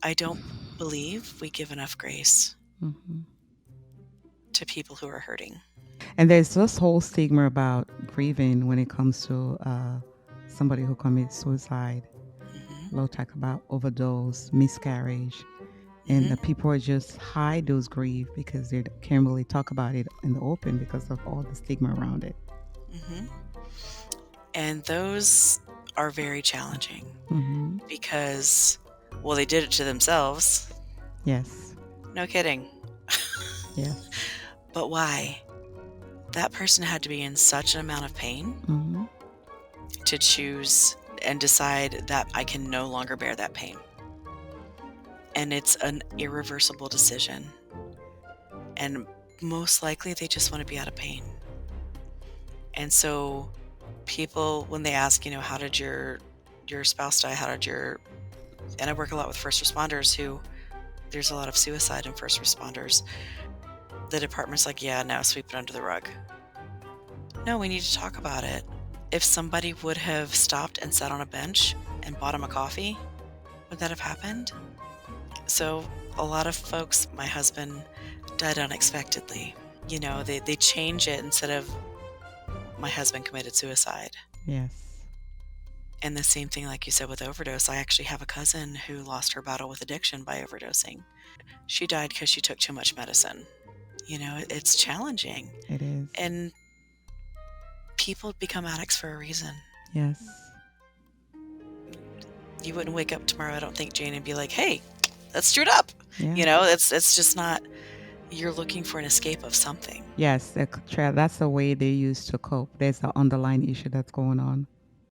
I don't believe we give enough grace Hmm. to people who are hurting. And there's this whole stigma about grieving when it comes to somebody who commits suicide. Hmm. We'll talk about overdose, miscarriage, and the Hmm. people are just hide those grief because they can't really talk about it in the open because of all the stigma around it. Hmm. And those are very challenging Hmm. because, well, they did it to themselves. Yes. No kidding. Yes. But why? That person had to be in such an amount of pain Hmm. to choose and decide that I can no longer bear that pain. And it's an irreversible decision. And most likely they just want to be out of pain. And so people, when they ask, how did your spouse die? How did your and I work a lot with first responders who there's a lot of suicide in first responders. The department's like, yeah, no, sweep it under the rug. No, we need to talk about it. If somebody would have stopped and sat on a bench and bought him a coffee, would that have happened? So a lot of folks, my husband died unexpectedly. They change it instead of my husband committed suicide. Yes. And the same thing, like you said, with overdose. I actually have a cousin who lost her battle with addiction by overdosing. She died because she took too much medicine. It's challenging. It is. And people become addicts for a reason. Yes. You wouldn't wake up tomorrow, I don't think, Jane, and be like, hey, let's screwed up. Yeah. It's just not, you're looking for an escape of something. Yes. That's the way they used to cope. There's an underlying issue that's going on.